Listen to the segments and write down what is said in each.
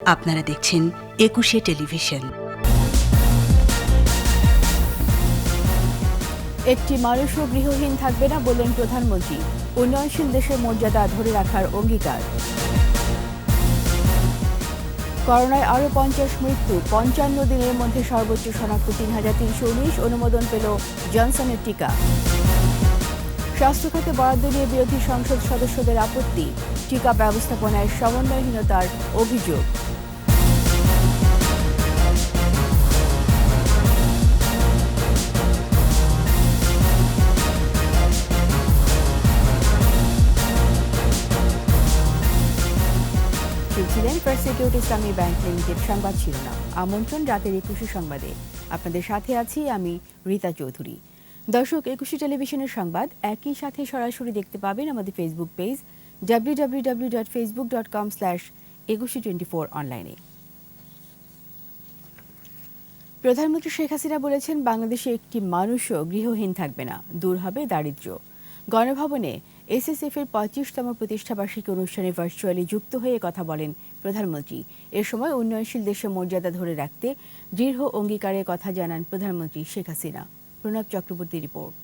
আপনারা দেখছেন একুশে টেলিভিশন। একটি মানুষও গৃহহীন থাকবে না বললেন প্রধানমন্ত্রী। উন্নয়নশীল দেশের মর্যাদা ধরে রাখার অঙ্গীকার। করোনায় আরও 50 মৃত্যু, 55 দিনের মধ্যে সর্বোচ্চ শনাক্ত 3,319, অনুমোদন পেল জনসনের টিকা। স্বাস্থ্য খাতে বরাদ্দ নিয়ে বিরোধী সংসদ সদস্যদের আপত্তি, টিকা ব্যবস্থাপনায় সমন্বয়হীনতার অভিযোগ। ছিলেন ফার্স্ট সিকিউরিটি ইসলামী ব্যাংক লিমিটেড। সংবাদ শিরোনাম। আমন্ত্রণ রাতের 21 সংবাদে। আপনাদের সাথে আছি আমি রীতা চৌধুরী। দর্শক, 21 টেলিভিশনের সংবাদ একই সাথে সরাসরি দেখতে পাবেন আমাদের ফেসবুক পেজ www.facebook.com/2124 অনলাইনে। প্রধানমন্ত্রী শেখ হাসিনা বলেছেন, বাংলাদেশে একটি মানুষও গৃহহীন থাকবে না, দূর হবে দারিদ্র্য। গণভবনে এসএসএফ-এর 25তম প্রতিষ্ঠাবার্ষিকী অনুষ্ঠানে ভার্চুয়ালি যুক্ত হয়ে কথা বলেন প্রধানমন্ত্রী। এ সময় উন্নয়নশীল দেশের মর্যাদা ধরে রাখতে দৃঢ় অঙ্গীকারের কথা জানান প্রধানমন্ত্রী শেখ হাসিনা। প্রণব চক্রবর্তী রিপোর্ট।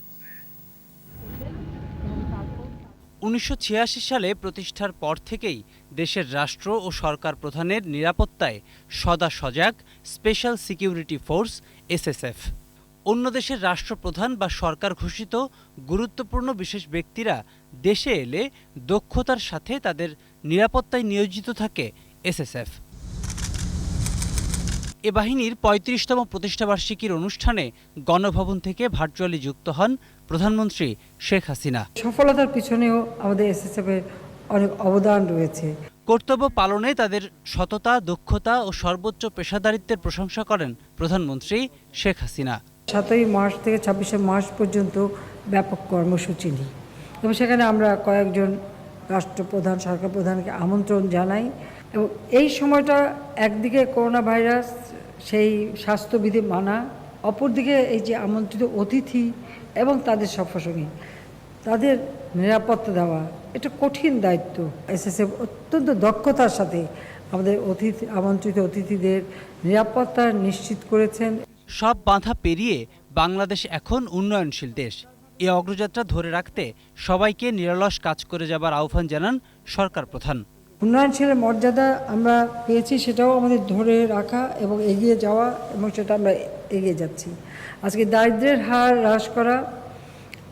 1986 সালে প্রতিষ্ঠার পর থেকেই দেশের রাষ্ট্র ও সরকার প্রধানের নিরাপত্তায় সদা সজাগ স্পেশাল সিকিউরিটি ফোর্স এসএসএফ। অন্য দেশের রাষ্ট্রপ্রধান বা সরকার ঘোষিত গুরুত্বপূর্ণ বিশেষ ব্যক্তিরা দেশে এলে দক্ষতার সাথে তাদের নিরাপত্তায় নিয়োজিত থাকে এসএসএফ। এ বাহিনীর 35তম প্রতিষ্ঠাবার্ষিকীর অনুষ্ঠানে গণভবন থেকে ভার্চুয়ালি যুক্ত হন প্রধানমন্ত্রী শেখ হাসিনা। সফলতার পিছনেও আমাদের এসএসএফ-এর অনেক অবদান রয়েছে। কর্তব্য পালনে তাদের সততা, দক্ষতা ও সর্বোচ্চ পেশাদারিত্বের প্রশংসা করেন প্রধানমন্ত্রী শেখ হাসিনা। 7 মার্চ থেকে 26 মার্চ পর্যন্ত ব্যাপক কর্মসূচি নিই এবং সেখানে আমরা কয়েকজন রাষ্ট্রপ্রধান, সরকার প্রধানকে আমন্ত্রণ জানাই এবং এই সময়টা একদিকে করোনা ভাইরাস, সেই স্বাস্থ্যবিধি মানা, অপরদিকে এই যে আমন্ত্রিত অতিথি এবং তাদের সফরসঙ্গী, তাদের নিরাপত্তা দেওয়া, এটা কঠিন দায়িত্ব। এসএসএফ অত্যন্ত দক্ষতার সাথে আমাদের আমন্ত্রিত অতিথিদের নিরাপত্তা নিশ্চিত করেছেন। সব বাধা পেরিয়ে বাংলাদেশ এখন উন্নয়নশীল দেশ। এ অগ্রযাত্রা ধরে রাখতে সবাইকে নিরলস কাজ করে যাবার আহ্বান জানান সরকার প্রধান। উন্নয়নশীলের মর্যাদা আমরা পেয়েছি, সেটাও আমাদের ধরে রাখা এবং এগিয়ে যাওয়া, এবং সেটা আমরা এগিয়ে যাচ্ছি। আজকে দারিদ্র্যের হার হ্রাস করা,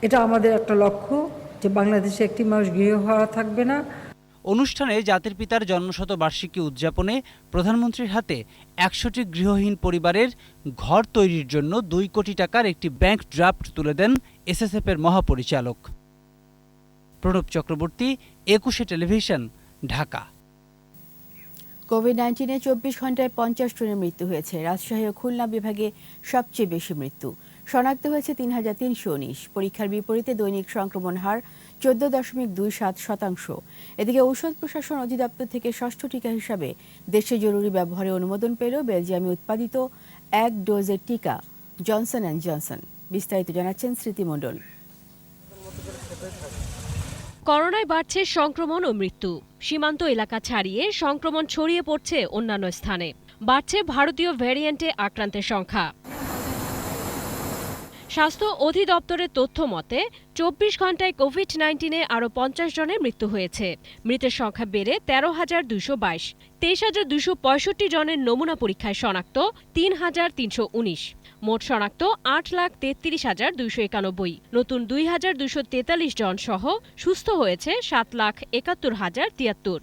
এটা আমাদের একটা লক্ষ্য, যে বাংলাদেশে একটি মানুষ গৃহহারা থাকবে না। অনুষ্ঠানে জাতির পিতার জন্মশতবার্ষিকী উদযাপনে প্রধানমন্ত্রীর হাতে 100টি গৃহহীন পরিবারের ঘর তৈরির জন্য 2 কোটি টাকার একটি ব্যাংক ড্রাফট তুলে দেন এসএসএফ-এর মহাপরিচালক। প্রণব চক্রবর্তী, 21 টেলিভিশন, ঢাকা। কোভিড-19-এ 24 ঘন্টায় 50 জনের মৃত্যু হয়েছে। রাজশাহী ও খুলনা বিভাগে সবচেয়ে বেশি মৃত্যু। শনাক্ত হয়েছে 3,319। পরীক্ষার বিপরীতে দৈনিক সংক্রমণ হার 14.27%। এদিকে ঔষধ প্রশাসন অধিদপ্তর থেকে ষষ্ঠ টিকা হিসাবে দেশে জরুরি ব্যবহারে অনুমোদন পেল বেলজিয়ামে উৎপাদিত 1 ডোজের টিকা জনসন অ্যান্ড জনসন। বিস্তারিত জানাচ্ছেন স্মৃতি মণ্ডল। করোনায় বাড়ছে সংক্রমণ ও মৃত্যু। সীমান্ত এলাকা ছাড়িয়ে সংক্রমণ ছড়িয়ে পড়ছে অন্যান্য স্থানে। বাড়ছে ভারতীয় ভ্যারিয়েন্টে আক্রান্তের সংখ্যা। স্বাস্থ্য অধিদপ্তরের তথ্য মতে 24 ঘন্টায় কোভিড-19-এ আরও 50 জনের মৃত্যু হয়েছে। মৃতের সংখ্যা বেড়ে 13,222। 23,265 জনের নমুনা পরীক্ষায় শনাক্ত 3,319। মোট শনাক্ত 8,33,291। নতুন 2,243 জন সহ সুস্থ হয়েছে 7,71,073।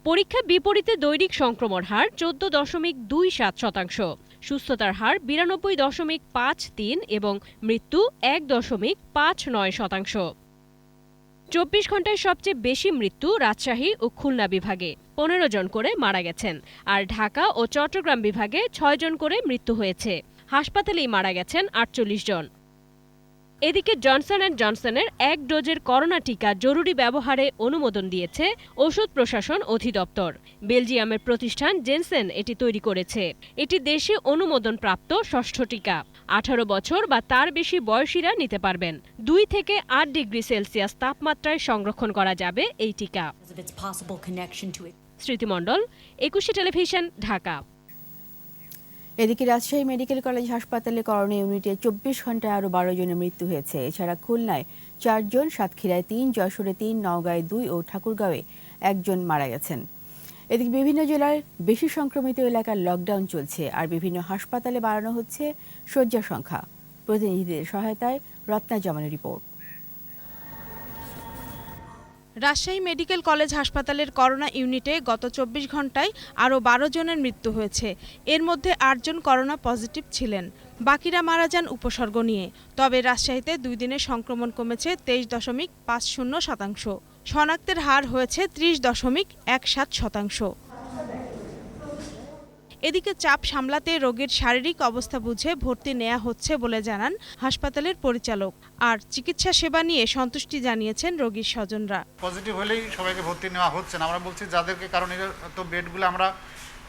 পরীক্ষা বিপরীতে দৈনিক সংক্রমণ হার 14.27%। সুস্থতার হার 92.53 এবং মৃত্যু 1.59%। 24 ঘন্টায় সবচেয়ে বেশি মৃত্যু রাজশাহী ও খুলনা বিভাগে, 15 জন করে মারা গেছেন। আর ঢাকা ও চট্টগ্রাম বিভাগে 6 জন করে মৃত্যু হয়েছে। হাসপাতালেই মারা গেছেন 48 জন। এদিকে জনসন অ্যান্ড জনসনের 1 ডোজের করোনা টিকা জরুরি ব্যবহারে অনুমোদন দিয়েছে ঔষধ প্রশাসন অধিদপ্তর। বেলজিয়ামের প্রতিষ্ঠান জেনসেন এটি তৈরি করেছে। এটি দেশে অনুমোদনপ্রাপ্ত ষষ্ঠ টিকা। 18 বছর বা তার বেশি বয়সীরা নিতে পারবেন। 2 থেকে 8 ডিগ্রি সেলসিয়াস তাপমাত্রায় সংরক্ষণ করা যাবে এই টিকা। স্মৃতিমণ্ডল, একুশে টেলিভিশন, ঢাকা। এদিকে রাজশাহী মেডিকেল কলেজ হাসপাতালে করোনা ইউনিটে 24 ঘন্টায় আরও 12 জনের মৃত্যু হয়েছে। এছাড়া খুলনায় 4 জন, সাতক্ষীরায় 3, যশোরে 3, নওগাঁয় 2 ও ঠাকুরগাঁওয়ে 1 জন মারা গেছেন। এদিকে বিভিন্ন জেলার বেশি সংক্রমিত এলাকার লকডাউন চলছে, আর বিভিন্ন হাসপাতালে বাড়ানো হচ্ছে শয্যা সংখ্যা। প্রতিনিধিদের সহায়তায় রত্না জামানের রিপোর্ট। রাজশাহী মেডিকেল কলেজ হাসপাতালের করোনা ইউনিটে গত 24 ঘন্টায় আরও 12 জনের মৃত্যু হয়েছে। এর মধ্যে 8 জন করোনা পজিটিভ ছিলেন, বাকিরা মারা যান উপসর্গ নিয়ে। তবে রাজশাহীতে 2 দিনে সংক্রমণ কমেছে 23.50%। শনাক্তের হার হয়েছে 30.17%। এদিকে চাপ সামলাতে রোগীর শারীরিক অবস্থা বুঝে ভর্তি নেওয়া হচ্ছে বলে জানান হাসপাতালের পরিচালক। আর চিকিৎসা সেবা নিয়ে সন্তুষ্টি জানিয়েছেন রোগীর স্বজনরা। পজিটিভ হলেই সবাইকে ভর্তি নেওয়া হচ্ছে না। আমরা বলছি যাদেরকে, কারণ তো বেডগুলো আমরা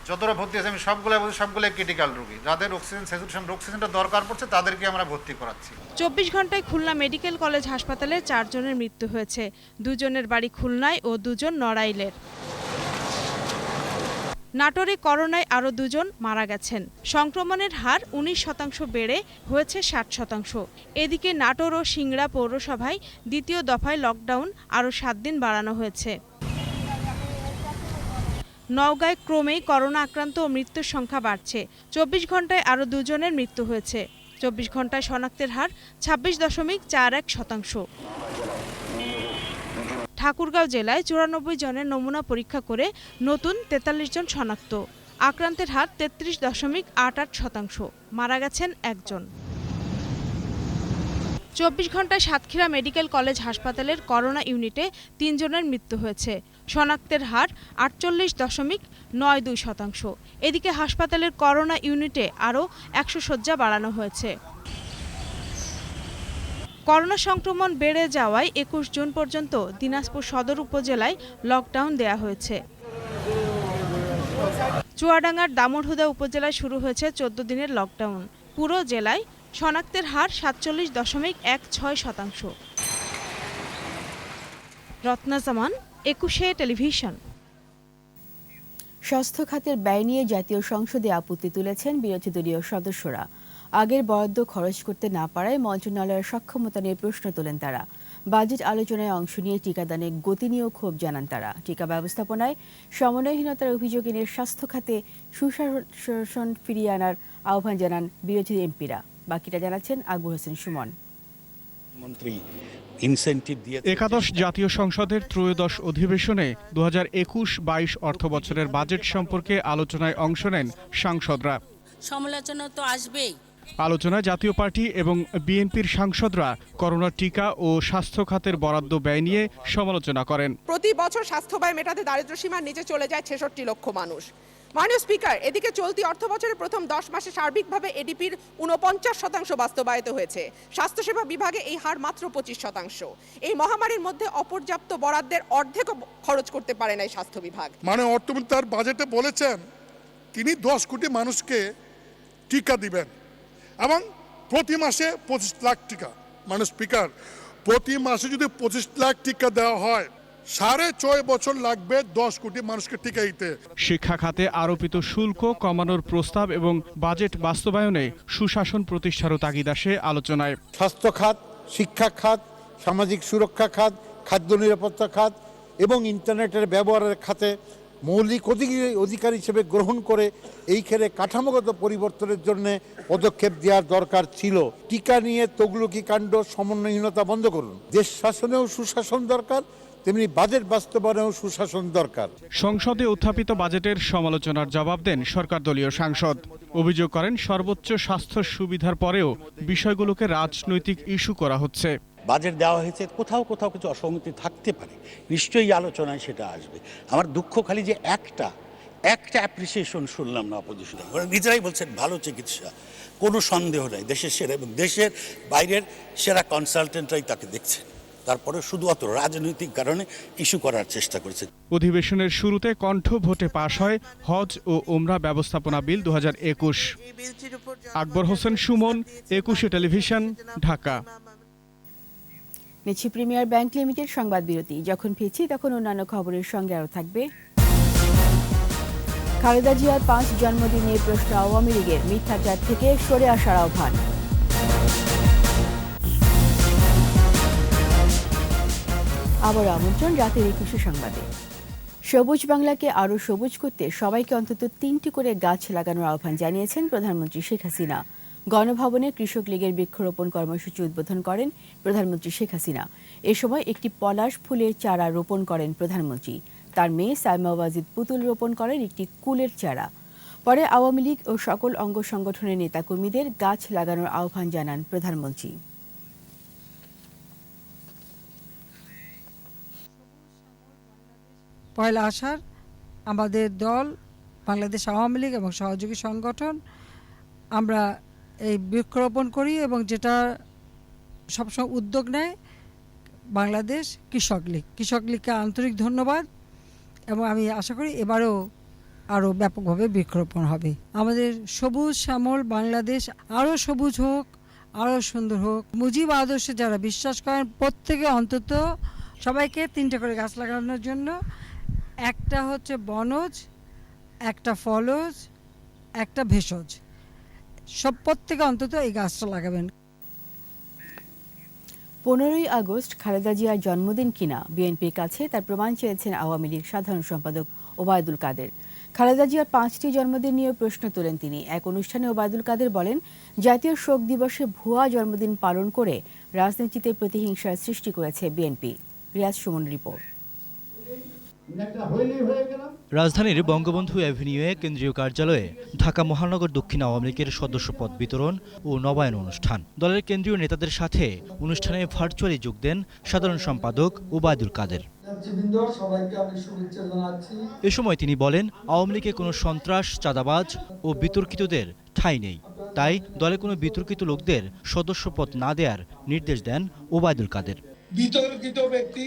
যতটা ভর্তি আছে আমি সবগুলোই ক্রিটিক্যাল রোগী, যাদের অক্সিজেন স্যাচুরেশন অক্সিজেনটা দরকার পড়ছে তাদেরকে আমরা ভর্তি করাচ্ছি। 24 ঘন্টায় খুলনা মেডিকেল কলেজ হাসপাতালে 4 জনের মৃত্যু হয়েছে। 2 জনের বাড়ি খুলনায় ও 2 জন নড়াইলের। নাটোরে করোনায় আরও 2 জন মারা গেছেন। সংক্রমণের হার 19% বেড়ে হয়েছে 60%। এদিকে নাটোর ও সিংড়া পৌরসভায় দ্বিতীয় দফায় লকডাউন আরও 7 দিন বাড়ানো হয়েছে। নওগাঁয় ক্রমেই করোনা আক্রান্ত ও মৃত্যুর সংখ্যা বাড়ছে। 24 ঘন্টায় আরও 2 জনের মৃত্যু হয়েছে। 24 ঘন্টায় শনাক্তের হার 26.41%। ঠাকুরগাঁও জেলায় 94 জনের নমুনা পরীক্ষা করে নতুন 43 জন শনাক্ত। আক্রান্তের হার 33.88%। মারা গেছেন 1 জন। 24 ঘন্টায় সাতক্ষীরা মেডিকেল কলেজ হাসপাতালের করোনা ইউনিটে 3 জনের মৃত্যু হয়েছে। শনাক্তের হার 48.92%। এদিকে হাসপাতালের করোনা ইউনিটে আরও 100 শয্যা বাড়ানো হয়েছে। করোনা সংক্রমণ বেড়ে যাওয়ায় 21 জুন পর্যন্ত দিনাজপুর সদর উপজেলায় লকডাউন দেয়া হয়েছে। চুয়াডাঙ্গার দামুড়হুদা উপজেলায় শুরু হয়েছে 14 দিনের লকডাউন। পুরো জেলায় শনাক্তের হার 47.16%। রত্না জামান, একুশে টেলিভিশন। স্বাস্থ্য খাতের ব্যয় নিয়ে জাতীয় সংসদে আপত্তি তুলেছেন বিরোধী দলীয় সদস্যরা। আগের বরাদ্দ খরচ করতে না পারায় মন্ত্রণালয়ের সক্ষমতা নিয়ে প্রশ্ন তোলেন তারা। বাজেট আলোচনায় অংশ নিয়ে টিকাদানে গতি নিয়েও ক্ষোভ জানান তারা। টিকা ব্যবস্থাপনায় সমন্বয়হীনতার অভিযোগ এনে স্বাস্থ্য খাতে সুশাসন ফিরিয়ে আনার আহ্বান জানান বিরোধী এমপিরা। বাকিটা জানাচ্ছেন আকবর হোসেন সুমন। একাদশ জাতীয় সংসদের ত্রয়োদশ অধিবেশনে 2021-22 অর্থবছরের বাজেট সম্পর্কে আলোচনায় অংশ নেন সাংসদরা। সমালোচনা তো আসবেই। আলোচনায় জাতীয় পার্টি এবং বিএনপির সাংসদরা করোনা টিকা ও স্বাস্থ্য খাতের বরাদ্দ ব্যয় নিয়ে সমালোচনা করেন। প্রতি বছর স্বাস্থ্য ব্যয় মেটাতে দারিদ্র্যসীমার নিচে চলে যায় 66 লক্ষ মানুষ। মাননীয় স্পিকার, এদিকে চলতি অর্থবছরের প্রথম 10 মাসে সার্বিকভাবে এডিপির 49% বাস্তবায়িত হয়েছে। স্বাস্থ্যসেবা বিভাগে এই হার মাত্র 25%। এই মহামারীর মধ্যে অপর্যাপ্ত বরাদ্দের অর্ধেক খরচ করতে পারে নাই স্বাস্থ্য বিভাগ। মানে অর্থমন্ত্রী তার বাজেটে বলেছেন তিনি 10 কোটি মানুষকে টিকা দিবেন এবং প্রতি মাসে 25 লাখ টিকা। মানে স্পিকার, প্রতি মাসে যদি 25 লাখ টিকা দেওয়া হয় 6.5 বছর লাগবে 10 কোটি মানুষকে টিকা দিতে। শিক্ষা খাতে আরোপিত শুল্ক কমানোর প্রস্তাব এবং বাজেট বাস্তবায়নে সুশাসন প্রতিষ্ঠারও তাগিদ আসে আলোচনায়। স্বাস্থ্য খাত, শিক্ষা খাত, সামাজিক সুরক্ষা খাত, খাদ্য নিরাপত্তা খাত এবং ইন্টারনেটের ব্যবহারের খাতে মৌলিক অধিকার হিসেবে গ্রহণ করে এই ক্ষেত্রে কাঠামোগত পরিবর্তনের জন্য পদক্ষেপ দেওয়ার দরকার ছিল। টিকা নিয়ে তগলুকি কাণ্ড, সমন্বয়হীনতা বন্ধ করুন। দেশ শাসনেও সুশাসন দরকার, তেমনি বাজেট বাস্তবায়নেও সুশাসন দরকার। সংসদে উত্থাপিত বাজেটের সমালোচনার জবাব দেন সরকার দলীয় সাংসদ। অভিযোগ করেন সর্বোচ্চ স্বাস্থ্য সুবিধার পরেও বিষয়গুলোকে রাজনৈতিক ইস্যু করা হচ্ছে। বাজেট দেওয়া হয়েছে, কোথাও কোথাও কিছু অসঙ্গতি থাকতে পারে, নিশ্চয়ই আলোচনায় সেটা আসবে। আমার দুঃখ খালি যে একটা অ্যাপ্রিসিয়েশন শুনলাম না অপোজিশন। ওরা নিজেরাই বলছেন ভালো চিকিৎসা, কোনো সন্দেহ নাই, দেশের সেরা এবং দেশের বাইরের সেরা কনসালটেন্টরাই তাকে দেখছেন। তারপরে শুধুমাত্র রাজনৈতিক কারণে ইস্যু করার চেষ্টা করেছে। অধিবেশনের শুরুতে কণ্ঠ ভোটে পাশ হয় হজ ও ওমরা ব্যবস্থাপনা বিল 2021। আকবর হোসেন সুমন, একুশে টেলিভিশন, ঢাকা। নিচ্ছি প্রিমিয়ার ব্যাংক লিমিটেড সংবাদ বিরতি। যখন ফিরছি তখন অন্যান্য খবরের সঙ্গে আরও থাকবে। খালেদা জিয়ার 5 জন্মদিন নিয়ে প্রশ্ন আওয়ামী লীগের, মিথ্যাচার থেকে সরে আসার আহ্বান। আবার আমন্ত্রণ রাতের 21 সংবাদে। সবুজ বাংলাকে আরও সবুজ করতে সবাইকে অন্তত 3টি করে গাছ লাগানোর আহ্বান জানিয়েছেন প্রধানমন্ত্রী শেখ হাসিনা। গণভবনে কৃষক লীগের বৃক্ষরোপণ কর্মসূচি উদ্বোধন করেন প্রধানমন্ত্রী শেখ হাসিনা। এ সময় একটি পলাশ ফুলের চারা রোপণ করেন প্রধানমন্ত্রী। তার মেয়ে সাইমা ওয়াজিদ পুতুল রোপণ করেন একটি কুলের চারা। পরে আওয়ামী লীগ ও সকল অঙ্গ সংগঠনের নেতাকর্মীদের গাছ লাগানোর আহ্বান জানান প্রধানমন্ত্রী। পয়লা আষাঢ় আমাদের দল, বাংলাদেশ আওয়ামী লীগ এবং সহযোগী সংগঠন আমরা এই বৃক্ষরোপণ করি, এবং যেটা সবসময় উদ্যোগ নেয় বাংলাদেশ কৃষক লীগ। কৃষক লীগকে আন্তরিক ধন্যবাদ, এবং আমি আশা করি এবারেও আরও ব্যাপকভাবে বৃক্ষরোপণ হবে। আমাদের সবুজ শ্যামল বাংলাদেশ আরও সবুজ হোক, আরও সুন্দর হোক। মুজিব আদর্শে যারা বিশ্বাস করেন প্রত্যেকে অন্তত সবাইকে 3টে করে গাছ লাগানোর জন্য, একটা হচ্ছে বনজ, একটা ফলজ, একটা ভেষজ, সব প্রত্যেকে অন্তত এই গাছটা লাগাবেন। 15ই আগস্ট খালেদা জিয়ার জন্মদিন কিনা বিএনপির কাছে তার প্রমাণ চেয়েছেন আওয়ামী লীগ সাধারণ সম্পাদক ওবায়দুল কাদের। খালেদা জিয়ার 5টি জন্মদিন নিয়ে প্রশ্ন তোলেন তিনি। এক অনুষ্ঠানে ওবায়দুল কাদের বলেন, জাতীয় শোক দিবসে ভুয়া জন্মদিন পালন করে রাজনীতিতে প্রতিহিংসার সৃষ্টি করেছে বিএনপি। রিয়াজ সুমন রিপোর্ট। রাজধানীর বঙ্গবন্ধু অ্যাভিনিউয়ে কেন্দ্রীয় কার্যালয়ে ঢাকা মহানগর দক্ষিণ আওয়ামী লীগের সদস্য পদ বিতরণ ও নবায়ন অনুষ্ঠান। দলের কেন্দ্রীয় নেতাদের সাথে অনুষ্ঠানে ভার্চুয়ালি যোগ দেন সাধারণ সম্পাদক ওবায়দুল কাদের। এ সময় তিনি বলেন, আওয়ামী লীগে কোনো সন্ত্রাস, চাঁদাবাজ ও বিতর্কিতদের ঠাঁই নেই। তাই দলে কোনো বিতর্কিত লোকদের সদস্য পদ না দেওয়ার নির্দেশ দেন ওবায়দুল কাদের। বিতর্কিত ব্যক্তি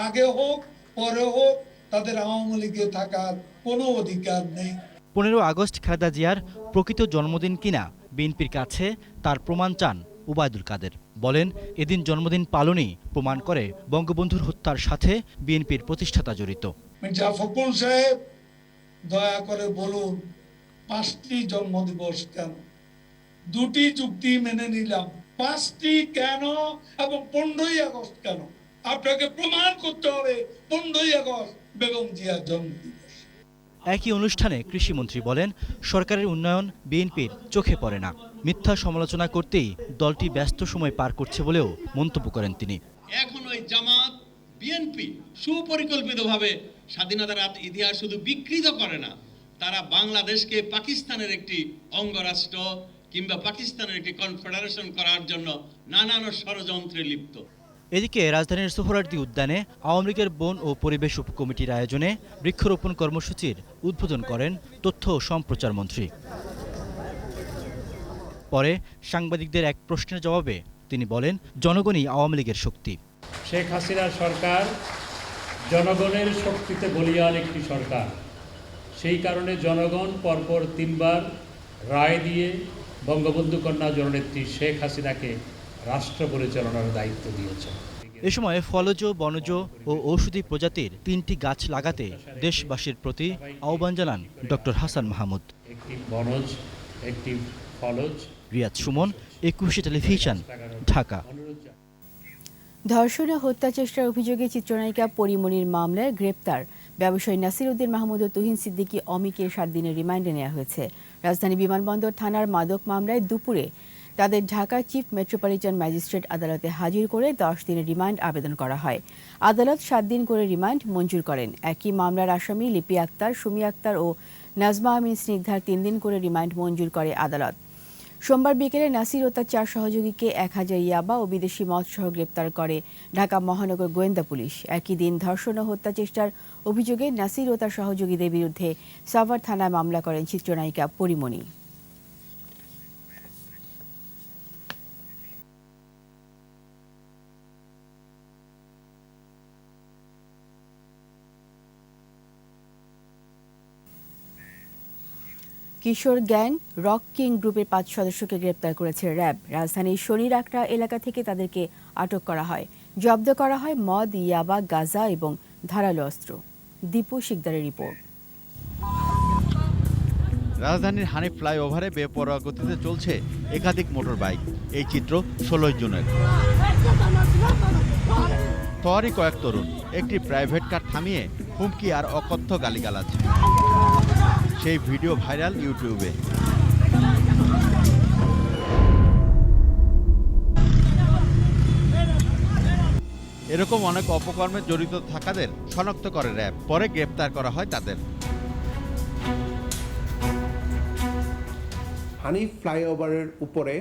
আগে হোক পরে হোক, তাদের আওয়ামী লীগে থাকার কোনো অধিকার নেই। 15 আগস্ট খালেদা জিয়ার প্রকৃত জন্মদিন কিনা বিএনপির কাছে তার প্রমাণ চান ওবায়দুল কাদের। বলেন, এদিন জন্মদিন পালনই প্রমাণ করে বঙ্গবন্ধুর হত্যার সাথে বিএনপির প্রতিষ্ঠাতা জড়িত। মির্জা ফখরুল সাহেব, দয়া করে বলুন 5টি জন্মদিবস কেন? 2টি যুক্তি মেনে নিলাম, 5টি কেন এবং 15ই আগস্ট কেন? আপনাকে প্রমাণ করতে হবে 15ই আগস্ট বেগম জিয়ার জন্মদিবস। একই অনুষ্ঠানে কৃষিমন্ত্রী বলেন, সরকারের উন্নয়ন বিএনপির চোখে পড়ে না। মিথ্যা সমালোচনা করতেই দলটি ব্যস্ত সময় পার করছে বলেও মন্তব্য করেন তিনি। এখন ওই জামাত বিএনপি সুপরিকল্পিতভাবে স্বাধীনতার ইতিহাস শুধু বিকৃত করে না, তারা বাংলাদেশকে পাকিস্তানের একটি অঙ্গরাষ্ট্র কিংবা পাকিস্তানের একটি কনফেডারেশন করার জন্য নানান ষড়যন্ত্রে লিপ্ত। এদিকে রাজধানীর সোহরাওয়ার্দী উদ্যানে আওয়ামী লীগের বন ও পরিবেশ উপকমিটির আয়োজনে বৃক্ষরোপণ কর্মসূচির উদ্বোধন করেন তথ্য ও সম্প্রচার মন্ত্রী। পরে সাংবাদিকদের এক প্রশ্নের জবাবে তিনি বলেন, জনগণই আওয়ামী লীগের শক্তি। শেখ হাসিনার সরকার জনগণের শক্তিতে বলীয়ান একটি সরকার। সেই কারণে জনগণ পরপর 3বার রায় দিয়ে বঙ্গবন্ধু কন্যা জননেত্রী শেখ হাসিনাকে রাষ্ট্র পরিচালনার দায়িত্ব দিয়েছে। এ সময় ফলজ, বনজ ও ঔষধি প্রজাতির 3টি গাছ লাগাতে দেশবাসীর প্রতি আহ্বান জানান ডক্টর হাসান মাহমুদ। একটি বনজ, একটি ফলজ। রিয়াজ সুমন, 21 টেলিভিশন, ঢাকা। ধর্ষণ ও হত্যা চেষ্টার অভিযোগে চিত্রনায়িকা পরিমণির মামলায় গ্রেপ্তার ব্যবসায়ী নাসির উদ্দিন মাহমুদ ও তুহিন সিদ্দিকী অমিকে 7 দিনের রিমান্ডে নেওয়া হয়েছে। রাজধানী বিমানবন্দর থানার মাদক মামলায় দুপুরে তাদের ঢাকা চিফ মেট্রোপলিটন ম্যাজিস্ট্রেট আদালতে হাজির করে 10 দিনের রিমান্ড আবেদন করা হয়। আদালত 7 দিন করে রিমান্ড মঞ্জুর করেন। একই মামলার আসামি লিপি আক্তার, সুমি আক্তার ও নাজমা আমিন স্নিগ্ধার 3 দিন করে রিমান্ড মঞ্জুর করে আদালত। সোমবার বিকেলে নাসির ও তার 4 সহযোগীকে 1000 ইয়াবা ও বিদেশি মদ সহ গ্রেপ্তার করে ঢাকা মহানগর গোয়েন্দা পুলিশ। একই দিন ধর্ষণ ও হত্যা চেষ্টার অভিযোগে নাসির ও তার সহযোগীদের বিরুদ্ধে সাভার থানায় মামলা করেন চিত্রনায়িকা পরিমণি। কিশোর গ্যাং রক কিং গ্রুপের 5 সদস্যকে গ্রেপ্তার করেছে র্যাব। রাজধানীর শনির আকড়া এলাকা থেকে তাদেরকে আটক করা হয়। জব্দ করা হয় মদ, ইয়াবা, গাঁজা এবং ধারালো অস্ত্র। দীপু শিকদারের রিপোর্ট। রাজধানীর হানিফ ফ্লাইওভারে বেপরোয়া গতিতে চলছে একাধিক মোটর বাইক। এই চিত্র 16 জুনের। তরই কয়েক তরুণ একটি প্রাইভেট কার থামিয়ে হুমকি আর অকথ্য গালিগালাজ। সেই ভিডিও ভাইরাল ইউটিউবে। এরকম অনেক অপকর্মে জড়িত থাকাদের শনাক্ত করে র্যাব, পরে গ্রেপ্তার করা হয় তাদের। হানিফ ফ্লাইওভারের উপরে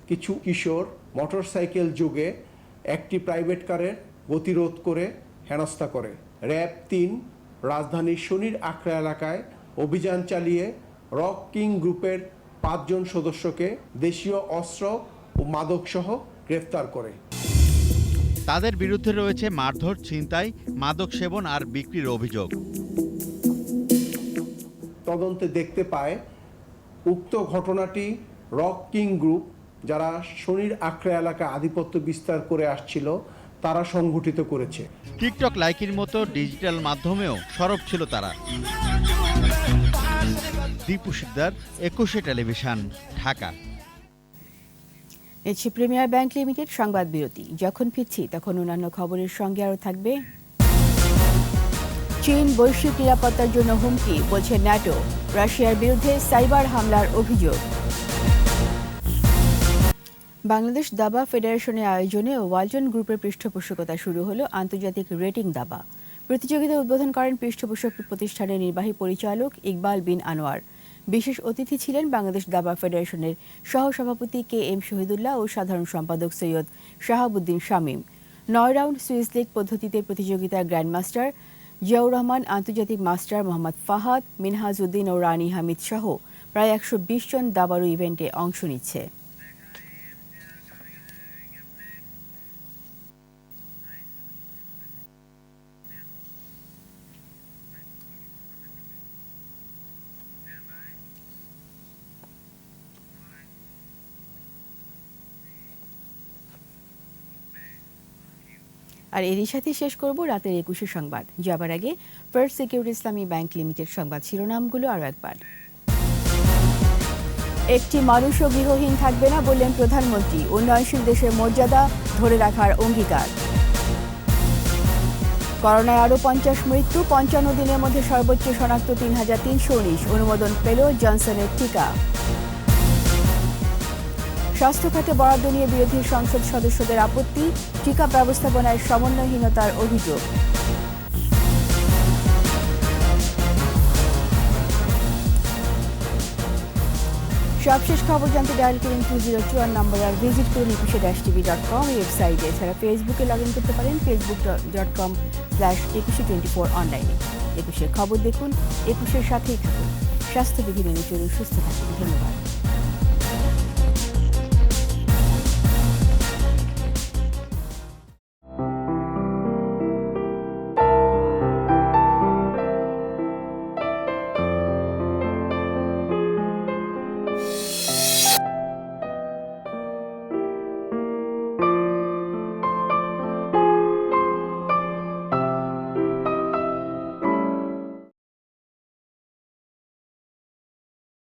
কিছু কিশোর মোটরসাইকেল যোগে একটি প্রাইভেট কারের গতিরোধ করে হেনস্থা করে। র্যাব ৩ রাজধানীর শনির আখড়া এলাকায় অভিযান চালিয়ে রক কিং গ্রুপের ৫ জন সদস্যকে দেশীয় অস্ত্র ও মাদকসহ গ্রেফতার করে। তাদের বিরুদ্ধে রয়েছে মারধর, ছিনতাই, মাদক সেবন আর বিক্রির অভিযোগ। তদন্তে দেখতে পায় উক্ত ঘটনাটি রক কিং গ্রুপ, যারা শনির আখড়া এলাকায় আধিপত্য বিস্তার করে আসছিল, তারা সংগঠিত করেছে। টিকটক লাইকির মতো ডিজিটাল মাধ্যমেও সরব ছিল তারা। দীপু শিকদার, 21 টেলিভিশন, ঢাকা। এটি প্রিমিয়ার ব্যাংক লিমিটেড সংবাদ বিরতি। যখন ফিরছি তখন অন্যান্য খবরের সঙ্গে আরও থাকবে। চীন বৈশ্বিক নিরাপত্তার জন্য হুমকি, বলছে ন্যাটো। রাশিয়ার বিরুদ্ধে সাইবার হামলার অভিযোগ। বাংলাদেশ দাবা ফেডারেশনের আয়োজনে ওয়ালটন গ্রুপের পৃষ্ঠপোষকতা শুরু হলো আন্তর্জাতিক রেটিং দাবা প্রতিযোগিতা। উদ্বোধন করেন পৃষ্ঠপোষক প্রতিষ্ঠানের নির্বাহী পরিচালক ইকবাল বিন আনোয়ার। বিশেষ অতিথি ছিলেন বাংলাদেশ দাবা ফেডারেশনের সহসভাপতি KM শহীদুল্লাহ ও সাধারণ সম্পাদক Syed Shahabuddin Shamim. 9 round Swiss league পদ্ধতিতে প্রতিযোগিতার গ্র্যান্ডমাস্টার জিয়াউর রহমান, আন্তর্জাতিক মাস্টার মোহাম্মদ ফাহাদ, মিনহাজউদ্দিন ও রানী হামিদ সহ প্রায় 120 জন দাবাড়ু ইভেন্টে অংশ নিচ্ছে। আর এরই সাথে শেষ করব রাতের 21 সংবাদ। যাবার আগে ফার্স্ট সিকিউরিটি ইসলামী ব্যাংক লিমিটেড সংবাদ শিরোনামগুলো আরও একবার। একটি মানুষও গৃহহীন থাকবে না বললেন প্রধানমন্ত্রী। উন্নয়নশীল দেশের মর্যাদা ধরে রাখার অঙ্গীকার। করোনায় আরও 50 মৃত্যু, 55 দিনের মধ্যে সর্বোচ্চ শনাক্ত 3319। অনুমোদন পেল জনসনের টিকা। স্বাস্থ্য খাতে বরাদ্দ নিয়ে বিরোধী সংসদ সদস্যদের আপত্তি, টিকা ব্যবস্থাপনায় সমন্বয়হীনতার অভিযোগ। সবশেষ খবর জানতে ডায়াল করুন 2024 নম্বর আর ভিজিট করুন ekushe-tv.com ওয়েবসাইটে। এছাড়া ফেসবুকে লগ ইন করতে পারেন facebook.com/ekushe24 অনলাইনে। 21 খবর দেখুন, 21 সাথেই থাকুন। স্বাস্থ্যবিধি মেনে চলুন, সুস্থ থাকুন। ধন্যবাদ।